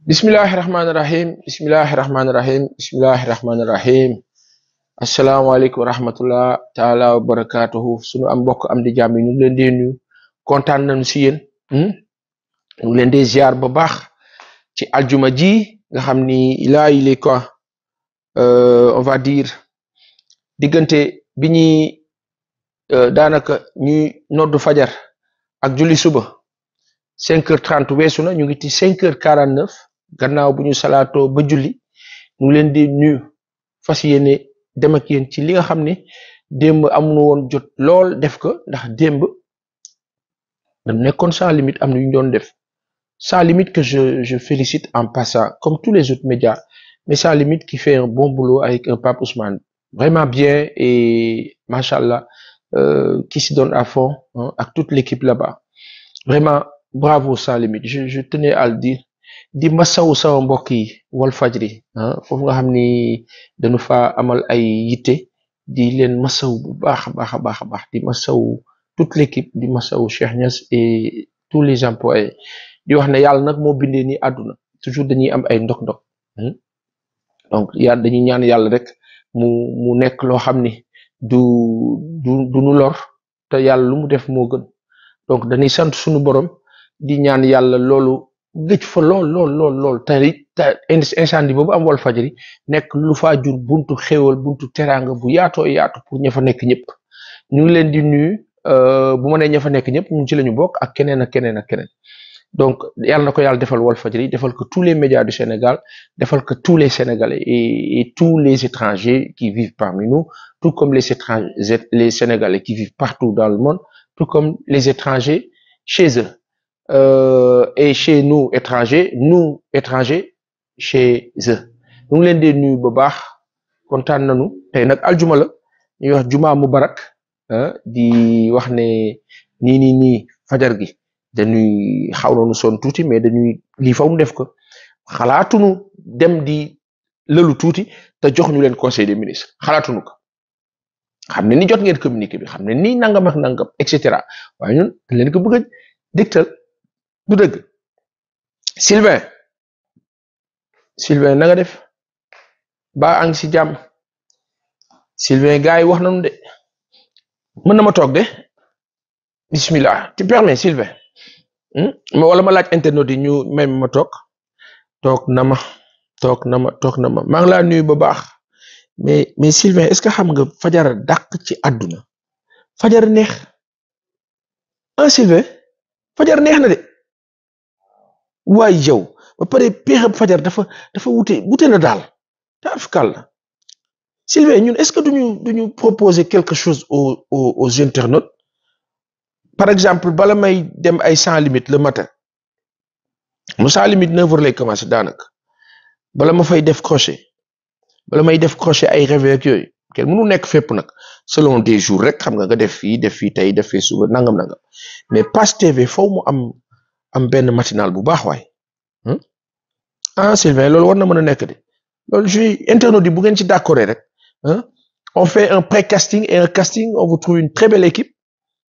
Bismillahirrahmanirrahim. Bismillahirrahmanirrahim. Bismillahirrahmanirrahim. Assalamualaikum warahmatullah taala wa barakatuhu. Sunu am mbokk am di jàmm ñu ngi leen di nuyu kontaan nañu si yéen ñu ngi leen di ziar bu baax ci aljuma ji nga xam ni là il est quoi on va dire diggante bi ñuy daanaka ñuy noddu fajar ak julli suba 5h30 weesu na ñu ngi ci 5h49 gannaaw bu ñu salaatoo ba julli ñu ngi leen di nuyu fas yéene dem ak yéen ci li nga xam ne démb amuñu woon jot lool def ko ndax démb dañu nekkoon sans limite am na ñu doon def sans limite que je félicite en passant comme tous les autres médias mais sans limite qui fait un bon boulot avec un Pape Ousmane vraiment bien et machallah qui se donne à fond hein, avec toute l'équipe là-bas vraiment bravo sans limite je tenais à le dire di masawu sama mbokk yi Walfadjri foofu nga xam ni dañu fa amal ay yitte di leen masawu bu baax a baax a baax a baax di masawu toute l'équipe di masawu Cheikh Niass et tous les employés di wax ne yàlla nag moo bindee ni àdduna toujours dañuy am ay ndok-ndok donc yàlla dañuy ñaan yàlla rek mu nekk loo xam ni du nu lor te yàlla lu mu def moo gën donc dañuy sant suñu borom di ñaan yàlla loolu gëj fa lool te incendie boobu am Walfadjri nekk lu faa jur buntu xéewal buntu teraanga bu yaatoo yaatu pour ña fa nekk ñëpp ñu ngi leen di nuyu bu ma nee ña fa nekk ñëpp ñun ci la ñu bokk ak keneen ak keneen ak keneen donc yàlla na ko yàlla defal Walfadjri defal ko tous les médias du Sénégal defal ko tous les Sénégalais et tous les étrangers qui vivent parmi nous tout comme les Sénégalais qui vivent partout dans le monde tout comme les étrangers chez eux et chez nous étrangers chez eux ñu ngi leen di nuyu bu baax kontaan nañu tey nag aljuma la ñuy wax juma mubarak di wax ne nii fajar gi dañuy xaw nañu sonn tuuti mais dañuy lii faw mu def ko xalaatuñu dem di lëlu tuuti te jox ñu leen conseil des ministres xalaatuñu ko xam ne ni jot ngeen communiqué bi xam ne nii nangam ak nangam et cetera waaye ñun dañ leen ko bëgg a dégtal du dëgg Sylvain na nga def ba ang si jàmm Sylvain gars yi wax nañu de mën na ma toog de bismillah tu permets Sylvain wala ma laaj internet yi ñu may ma toog na ma maa ngi laa nuyu ba baax mais Sylvain est-ce que xam nga fajar dàq ci àdduna fajar neex Sylvain fajar neex na de waaye yow ba pare peexab fajar dafa wute na daal taafkal la Sylvain ñun est-ce que duñu proposer quelque chose aux internautes par exemple bala may dem ay sans limite le matin mu sans limite 9h lay commencer daanaka bala ma fay def crochet ay réveil ak yooyu kenn mënu nekk fépp nag selon des jours rek xam nga def fii tey def fii suba nangam mais Pass TV foofu mu am benn matinal bu baax waay Sylvain loolu war na mën a nekk de loolu internaute yi bu ngeen ci d'accord rek on fait un pré-casting et un casting on vous trouve une très belle équipe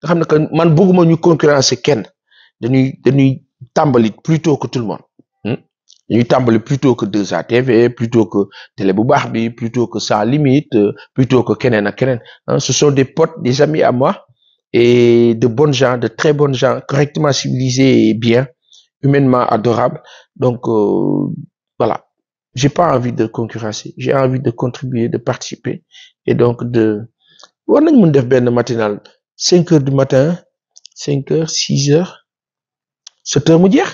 nga xam ne que man bëgguma ñu concurrencer kenn dañuy tàmbali plutôt que tout le monde dañuy tàmbali plutôt que 2A TV plutôt que télé bu baax bi plutôt que Sans Limite plutôt que keneen ak keneen ce sont des potes des amis à moi et de bonnes gens de très bonnes gens correctement civilisés et bien humainement adorables donc voilà j'ai pas envie de concurrencer j'ai envie de contribuer de participer et donc war nañ mën def benn matinal 5h du matin 5h 6h 7h mu jeex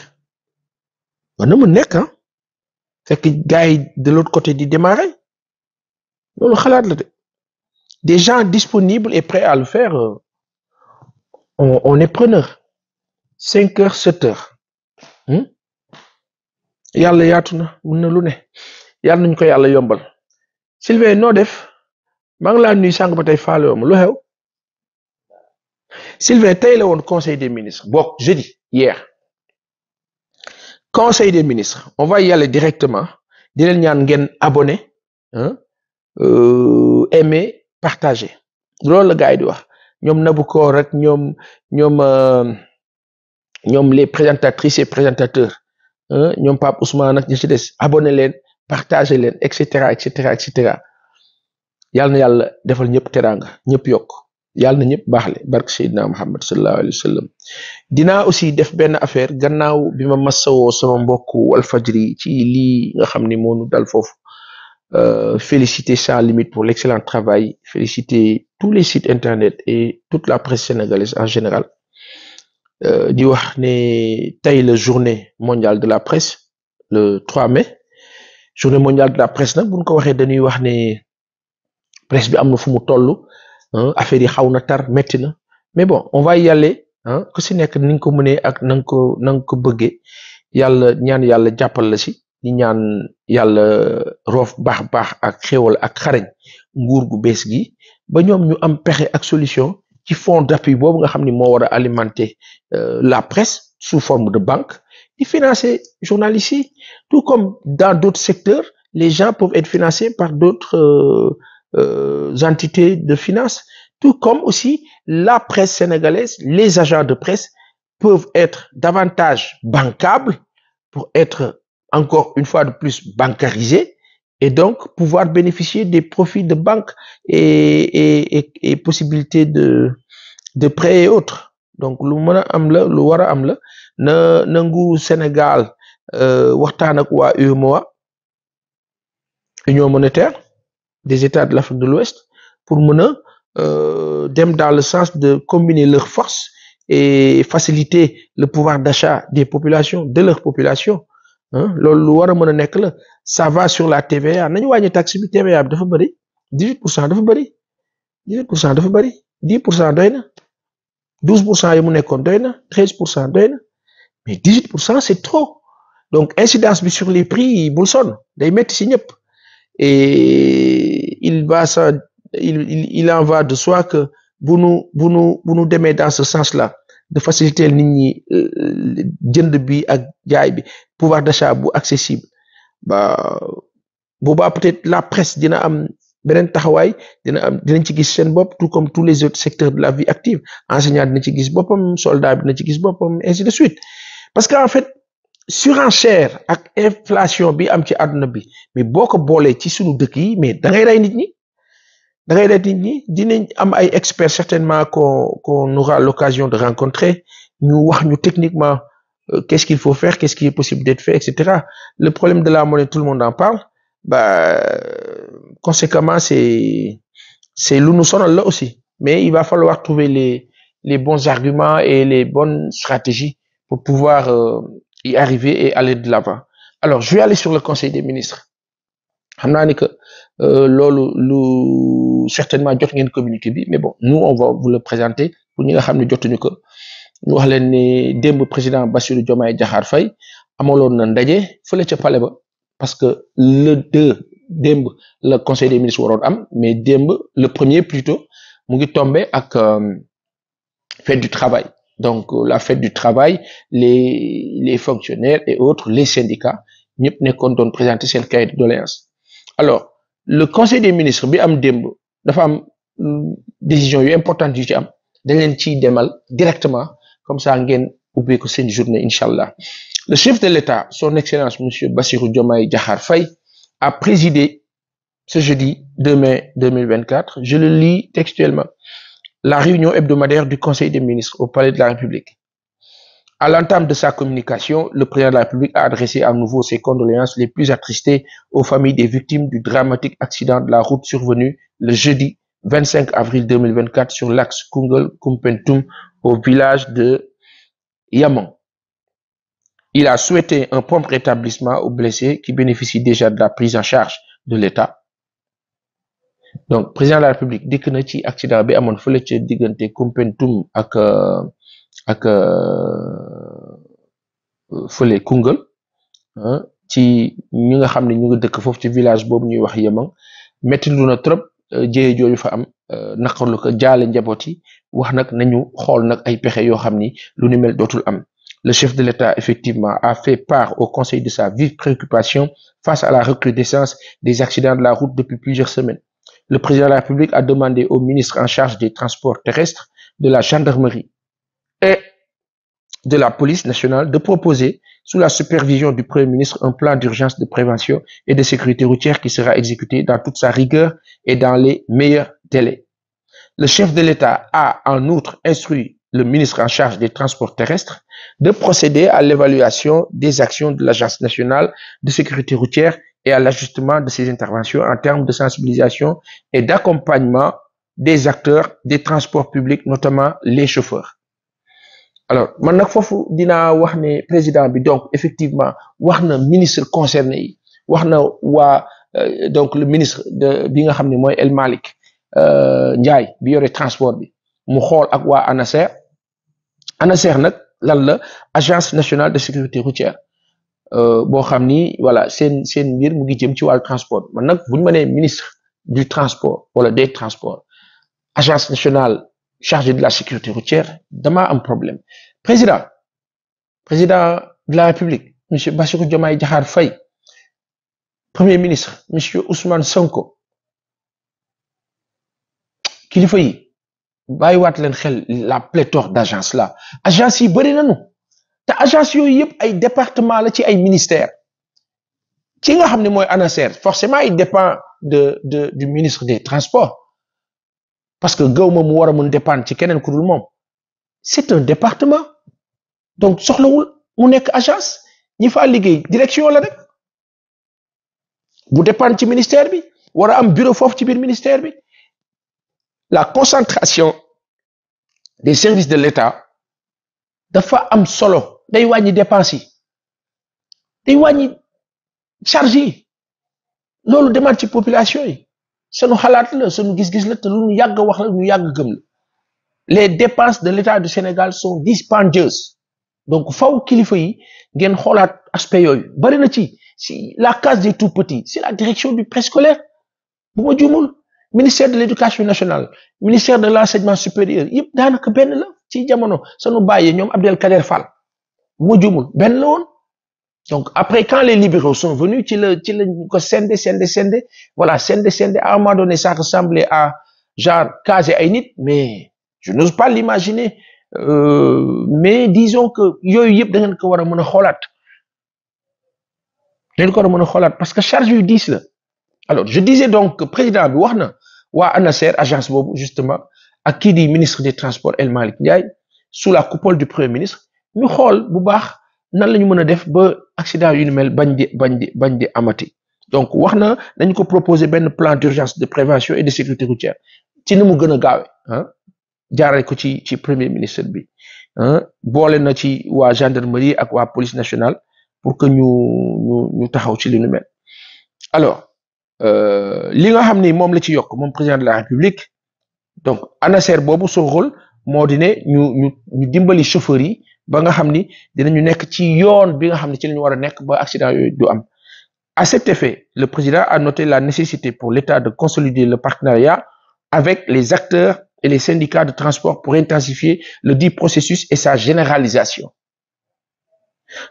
war na mën nekk fekk gars yi de l'autre côté di démarrer loolu xalaat la de des gens disponibles et prêts à le faire on est preneur 5h 7h yàlla yaatu na mën na lu ne yàlla nañu ko yàlla yombal Sylvain noo def maa ngi laa nuyu sànq ba tey faale ma lu xew Sylvain tey la woon conseil des ministres jeudi hier conseil des ministres on va y aller directement di leen ñaan ngeen abonné aimer partager loolu la gars yi di wax ñoom Naboucor rek ñoom les présentatrices et présentateurs ñoom Pape Ousmane ak ñi ci des abonné leen partagé leen et cetera et cetera et cetera yàlla na yàlla defal ñëpp teraanga ñëpp yokk yàlla na ñëpp baaxle barke Seydina Muhammad sallallahu alayhi wa sallam dinaa aussi def benn affaire gannaaw bi ma massawoo sama mbokk Walfadjri ci lii nga xam ni moo nu dal foofu féliciter sans limite pour l'excellent travail féliciter tous les sites internet et toute la presse sénégalaise en général di wax ne tey la journée mondiale de la presse le 3 mai journée mondiale de la presse nag buñ ko waxee dañuy wax ne presse bi am na fu mu toll affaire yi xaw na tar metti na mais bon on va y aller ku si nekk ni nga ko mënee ak na nga ko bëggee yàlla ñaan yàlla jàppal la si di ñaan yàlla roof baax ak xéwal ak xarañ nguur gu bees gi ba ñoom ñu am pexe ak solution ci fonds d'appui boobu nga xam ni moo war a alimenter la presse sous forme de banque di financer journalistes yi tout comme dans d'autres secteurs les gens peuvent être financés par d'autres entités de finance, tout comme aussi la presse sénégalaise, les agents de presse peuvent être davantage bancables pour être encore une fois de plus bancarisés et donc pouvoir bénéficier des profits de banque et possibilités de prêts et autres. Donc lu mën a am la lu war a am la na nguuru Sénégal waxtaan ak waa UEMOA Union monétaire des États de l'Afrique de l'Ouest pour mën a dem dans le sens de combiner leurs forces et faciliter le pouvoir d'achat des populations de leur population loolu lu war a mën a nekk la ça va sur la TVA nañu wàññi taxe bi TVA bi dafa bëri 18% dafa bëri 18% dafa bëri 10% doy na 12% yi mu nekkoon doy na 13% doy na mais 18% c'est trop donc incidence bi sur les prix bul sonn day metti ci ñëpp et il en va de soi que bu nu demee dans ce sens-là de faciliter nit ñi jënd bi ak jaay bi pouvoir d'achat bu accessible ba boobaa peut-être la presse dina am beneen taxawaay dinañ ci gis seen bopp tout comme tous les autres secteurs de la vie active enseignant dina ci gis boppam soldat dina ci gis boppam ainsi de suite parce que en fait surenchère ak inflation bi am ci àdduna bi mais boo ko boolee ci sunu dëkk yi mais da ngay rey nit ñi dinañ am ay experts certainement qu'on aura l'occasion de rencontrer ñu wax ñu techniquement qu'est-ce qu'il faut faire qu'est-ce qui est possible d'être fait etc. Le problème de la monnaie tout le monde en parle conséquemment c'est lu nu sonal là aussi mais il va falloir trouver les bons arguments et les bonnes stratégies pour pouvoir y arriver et aller de l'avant. Alors je vais aller sur le Conseil des ministres xam naa ni que loolu lu certainement jot ngeen communiqué bi mais bon nous on va vous le présenter pour ñi nga xam ne jotuñu ko ñu wax leen ni démb président Bassirou Diomaye Diakhar Faye amaloon na ndaje fële ca palais ba parce que le 2 démb le Conseil des ministres waroon am mais démb le 1er plutôt mu ngi tombé ak fête du travail. Donc la fête du travail les fonctionnaires et autres les syndicats ñëpp nekkoon doon présenter seen cahier de doléances. Alors le Conseil des ministres bi am démb dafa am décision yu importante yu ci am dañ leen ciy demal directement comme ça ngeen ubbee ko seen journée inchallah. Le chef de l'État son excellence monsieur Bassirou Diomaye Diakhar Faye a présidé ce jeudi 2 mai 2024 je le lis textuellement la réunion hebdomadaire du Conseil des ministres au Palais de la République. À l'entame de sa communication, le président de la République a adressé à nouveau ses condoléances les plus attristées aux familles des victimes du dramatique accident de la route survenu le jeudi 25 avril 2024 sur l'axe Koungheul-Koumpentoum au village de Yamang. Il a souhaité un prompt rétablissement aux blessés qui bénéficient déjà de la prise en charge de l'État. Donc président de la République dikk na ci accident bi amoon fële ca diggante Koumpentoum ak fële Koungheul ci ñi nga xam ne ñu ngi dëkk foofu ci village boobu ñuy wax Yemang metti lu na trop jëye jooju fa am naqarlu ko jaale njaboot yi wax nag nañu xool nag ay pexe yoo xam ni lu ni mel dootul am. Le chef de l'État effectivement a fait part au Conseil de sa vive préoccupation face à la recrudescence des accidents de la route depuis plusieurs semaines. Le président de la République a demandé au ministre en charge des transports terrestres, de la gendarmerie et de la police nationale de proposer sous la supervision du Premier ministre, un plan d'urgence de prévention et de sécurité routière qui sera exécuté dans toute sa rigueur et dans les meilleurs délais. Le chef de l'État a en outre instruit le ministre en charge des transports terrestres de procéder à l'évaluation des actions de l'Agence nationale de sécurité routière et à l'ajustement de ses interventions en termes de sensibilisation et d'accompagnement des acteurs des transports publics, notamment les chauffeurs. Alors, man nak fofu dina wax né président bi donc effectivement wax na ministre concerné yi wax na wa donc le ministre de bi nga xamné moy El Malik Ndiaye bi yoré transport bi mu xol ak wa ANASER nak lan la agence nationale de sécurité routière bo xamni voilà sen mbir mu ngi jëm ci wal transport man nak buñu mané ministre du transport wala des transports agence nationale chargée de la sécurité routière dama am problème président de la République monsieur Bassirou Diomaye Diakhar Faye premier ministre monsieur Ousmane Sonko kilifa yi bàyyiwaat leen xel la pléthore d'agences là agence yi bëri nañu te agence yooyu yëpp ay département la ci ay ministères ci nga xam ne mooy ANASER forcément il dépend du ministre des transports parce que gawma mu war a mun dépendre ci keneen ku dul moom c'est un département donc soxlawul mu nekk agence ñi fa liggéey direction la rek bu dépendre ci ministère bi war a am bureau foofu ci biir ministère bi la concentration des services de l'État dafa am solo day wàññi dépenses yi day wàññi charge yi loolu demaat ci population yi sunu xalaat la sunu gis-gis la te lu ñu yàgg wax la ñu yàgg gëm la les dépenses de l'État du Sénégal sont dispendieuses donc faw kilifa yi ngeen xoolaat aspect yooyu bari na ci si la case des tout petits c'est la direction du préscolaire bu ma juumul ministère de l'éducation nationale ministère de l'enseignement supérieur yëpp daanaka benn la ci jamono sunu bàyyee ñoom Abdel Kader Fall bu ma juumul benn la woon donc après quand les libéraux sont venus ci la ko scindé voilà scindé à un moment donné ça ressemblait à genre caser ay nit mais je n'ose pas l'imaginer mais disons que yooyu yëpp da ngeen ko war a mën a xoolaat parce que charge yu 10 la alors je disais donc que président bi wax na waa ANASER agence boobu justement ak kii di ministre des transports El Malick Ndiaye sous la coupole du premier ministre ñu xool bu baax nan la ñu mën a def ba accident yu ni mel bañ di amati donc wax na dañ ko proposer benn plan d'urgence de prévention et de sécurité routière ci ni mu gën a gaawe jaarale ko ci premier ministre bi boole na ci waa gendarmerie ak waa police nationale pour que ñu taxaw ci li nu mel alors li nga xam ni moom la ci yokk moom président de la République donc ANASER boobu son rôle moo di ne ñu dimbali chauffeurs yi ba nga xam ni dinañu nekk ci yoon bi nga xam ne ci la ñu war a nekk ba accident yooyu du am à cet effet le président a noté la nécessité pour l'État de consolider le partenariat avec les acteurs et les syndicats de transport pour intensifier le dit processus et sa généralisation.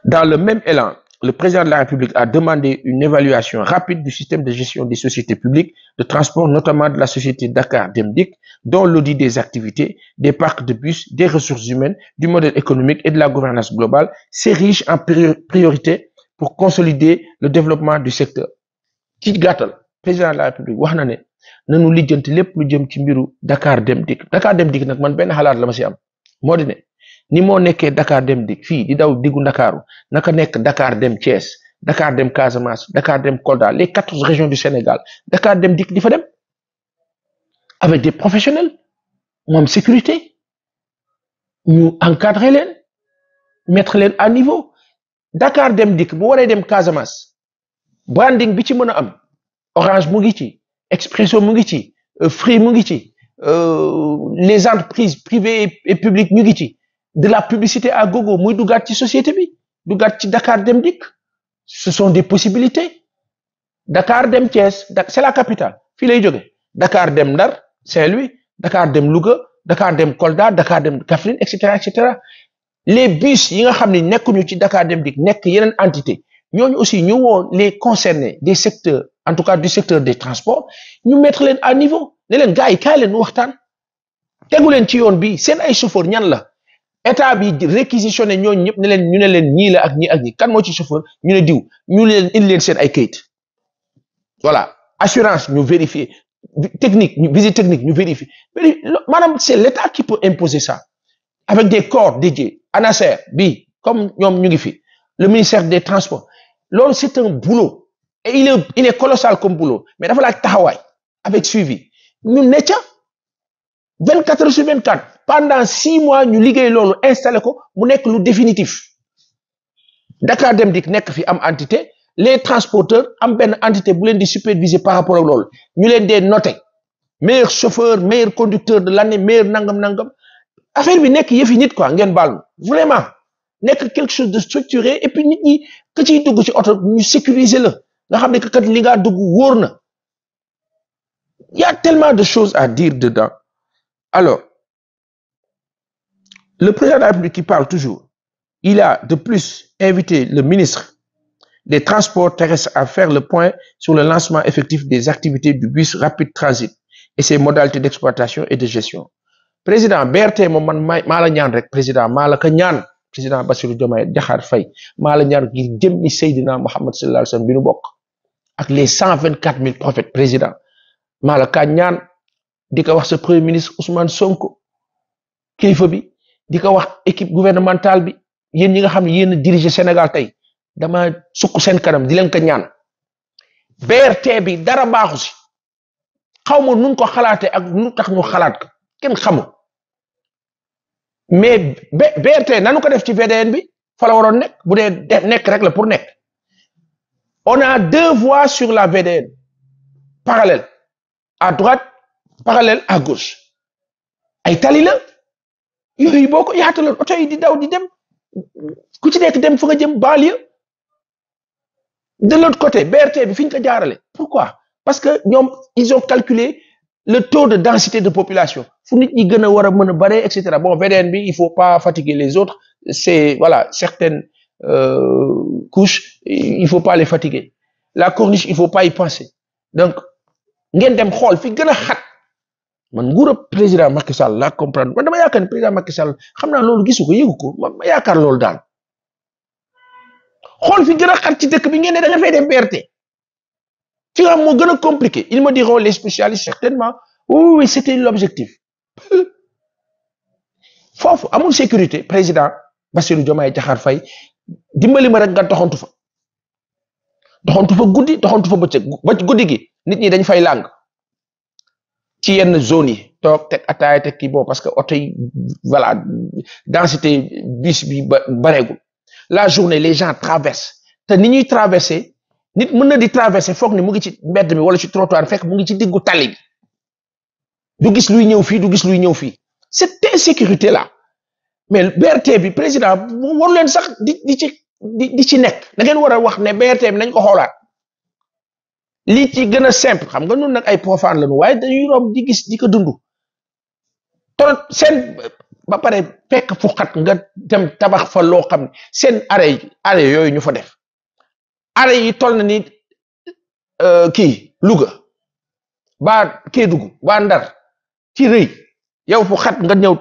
Dans le même élan, le président de la République a demandé une évaluation rapide du système de gestion des sociétés publiques de transport, notamment de la société Dakar Dem Dikk, dont l'audit des activités, des parcs de bus, des ressources humaines, du modèle économique et de la gouvernance globale, s'érige en priorité pour consolider le développement du secteur. Ci gàttal, président de la République wax na ne nanu lijjanti lépp lu jëm ci mbiru Dakar Dem Dikk nag man benn xalaat la ma si am moo di ne ni moo nekkee Dakar Dem Dikk fii di daw diggu Ndakaaru naka nekk Dakar Dem Thiès Dakar Dem Casamance Dakar Dem Kolda les 14 régions du Sénégal Dakar Dem Dikk di fa dem avec des professionnels mu am sécurité ñu encadrer leen mettre leen à niveau Dakar Dem Dikk bu waree dem Casamance branding bi ci mën a am Orange mu ngi ci Expresso mu ngi ci Free mu ngi ci les entreprises privées et publiques ñu ngi ci de la publicité à gogo muy dugaat ci société bi dugaat ci Dakar Dem Dikk ce sont des possibilités Dakar Dem Thiès c'est la capitale fii lay jóge Dakar Dem Ndar Saint-Louis Dakar Dem Louga Dakar Dem Kolda Dakar Dem Kaffrine et cetera les bus yi nga xam ne nekkuñu ci Dakar Dem Dikk nekk yeneen entité ñooñu aussi ñu woo les concernés des secteurs en tout cas du secteur des transports ñu mettre leen à niveau ne leen gars yi kaay leen waxtaan tegu leen ci yoon bi seen ay chauffeur ñan la état bi réquisitionné ñooñu ñëpp ñu ne leen ñii la ak ñii ak ñii kan moo ci chauffeur ñu ne diw ñu leen indi leen seen ay kayit voilà assurance ñu vérifier technique visite technique ñu vérifier maanaam c'est l'état qui peut imposer ça avec des corps dédiés ANASER bi comme ñoom ñu ngi fi le ministère des transports loolu c'est un boulot et il est colossal comme boulot mais dafa laaj taxawaay avec suivi ñu ne ca 24 heures sur 24 pendant 6 mois ñu liggéey loolu installé ko mu nekk lu définitif Dakar Dem Dikk nekk fi am entité les transporteurs am benn entité bu leen di superviser par rapport ak loolu ñu leen dee noté meilleur chauffeur meilleur conducteur de l'année meilleur nangam affaire bi nekk yëfi nit quoi ngeen baal vraiment nekk quelque chose de structuré et puis nit ñi ka ciy dugg ci oto ñu sécuriser la nga xam ne que kat li ngaa dugg wóor na il y a tellement de choses à dire dedans alors le président de la République qui parle toujours il a de plus invité le ministre des Transports terrestres à faire le point sur le lancement effectif des activités du bus rapide transit et ses modalités d'exploitation et de gestion président BRT moom man maa la ñaan rek président maa la ko ñaan président Bassirou Diomaye Diakhar Faye maa la ñaan ngir jëmmi Seydina Mohamed sallallahu alayhi wa sallam bi nu bokk ak les 124 000 prophètes président maa la ka ñaan di ko wax sa premier ministre Ousmane Sonko kilifa bi di ko wax équipe gouvernementale bi yéen ñi nga xam ne yéen a diriger Sénégal tey dama sukk seen kanam di leen ko ñaan BRT bi dara baaxu si xaw ma nun ko xalaate ak nu tax ñu xalaat ko kenn xamul mais BRT nanu ko def ci VDN bi fa la waroon nekk bu dee nekk rek la pour nekk on a 2 voies sur la VDN parallèle à droite parallèle à gauche ay tali la yooyu boo ko yaataloon oto yi di daw di dem ku ci nekk dem fa nga jëm banlieue de l'autre côté BRT bi fi ñu ko jaarale pourquoi parce que ñoom ils ont calculé le taux de densité de population fu nit ñi gën a war a mën a bare et cetera bon VDN bi il faut pas fatiguer les autres c'est voilà certaines couches il faut pas les fatiguer la corniche il faut pas y penser donc ngeen dem xool fi gën a xat man nguura président Macky Sall laa comprendre man dama yaakaar ne président Macky Sall xam naa loolu gisu ko yëgu ko ma yaakaar loolu daal xool fi gën a xat ci dëkk bi ngeen ne da nga fay dem BRT fi nga xam moo gën a compliqué ils me diront les spécialistes certainement oui c'était l'objectif foofu amul sécurité président Bassirou Diomaye Diakhar Faye dimbali ma rek nga doxantu fa guddi doxantu fa bëccëg ba guddi gi nit ñi dañ fay làng ci yenn zone yi toog teg ataaya teg kii bon parce que oto yi voilà densité bus bi bareegul la journée les gens traversent te ni ñuy traverser nit mën na di traverser foog ni mu ngi ci mbedd mi wala ci trottoir fekk mu ngi ci diggu tali bi du gis luy ñëw fii du gis luy ñëw fii cette insécurité là mais BRT bi président waru leen sax di ci nekk da ngeen war a wax ne BRT bi nañ ko xoolaat lii ci gën a simple xam nga nun nag ay profane lañu waaye dañuy romb di gis di ko dund trop seen ba pare fekk fu xat nga dem tabax fa loo xam ne seen arrêt yooyu ñu fa def arrêt yi toll na ni kii Louga ba Kédougou ba Ndar ci rëy yow fu xat nga ñëw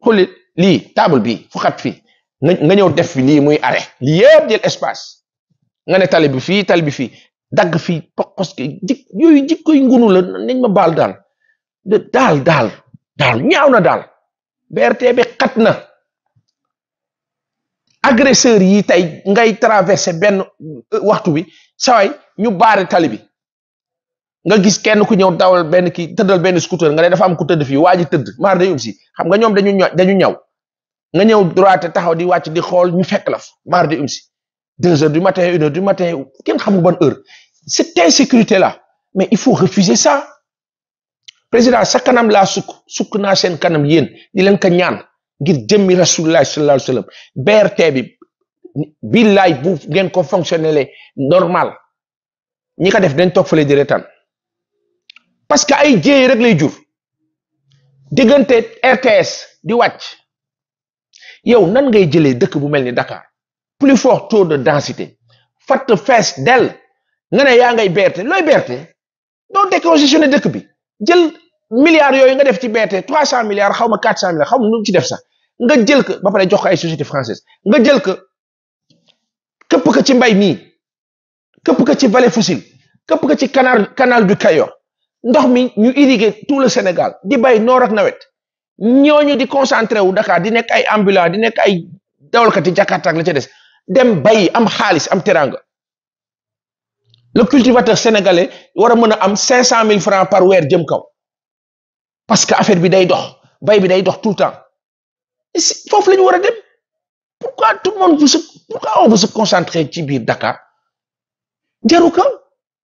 xuli lii table bi fu xat fii nga ñëw def fi lii muy arrêt lii yëpp jël espace nga ne tali bi fii dagg fii pokos ki yooyu jikkoy ngunu la nañ ma baal daal ñaaw na daal BRT bi xat na agresseur yi tey ngay traversé benn waxtu bi saway ñu baare tali bi nga gis kenn ku ñëw dawal benn ki tëddal benn scooter nga ne dafa am ku tëdd fii waa ji tëdd maar day si xam nga ñoom dañu ñaw nga ñëw droite taxaw di wàcc di xool ñu fekk la fa maar day si 2 heures du matin 1 heure du matin kenn xamul ban heure cette insécurité là mais il faut refuser ça président sa kanam laa sukk naa seen kanam yéen di leen ko ñaan ngir jëmmi rasulullah sallallahu alayhi wa sallam BRT bi billaay bu ngeen ko fonctionner normal ñi ko def dañ toog fële di retaan parce que ay jéey rek lay jur diggante RTS di wàcc yow nan ngay jëlee dëkk bu mel ni Dakar plus fort taux de densité fatt fees del nga ne yaa ngay BRT looy BRT doo décongestionné dëkk bi jël milliards yooyu nga def ci BRT 300 milliards xaw ma 400 milliards xaw ma nu ci def sax nga jël ko ba pare jox ko ay société française nga jël ko këpp ko ci mbay mii këpp ko ci vallée fossile këpp ko ci canal du Cayor ndox mi ñu irriguer tout le Sénégal di bay noor ak nawet ñooñu di concentré wu Dakar di nekk ay ambulant di nekk ay dawalkati Jakarta ak la ca des dem bay am xaalis am teranga le cultivateur sénégalais war a mën a am 500 000 francs par weer jëm kaw parce que affaire bi day dox bay bi day dox tout le temps foofu la ñu war a dem pourquoi tout le monde pourquoi on veut se concentrer ci biir Dakar jaru ko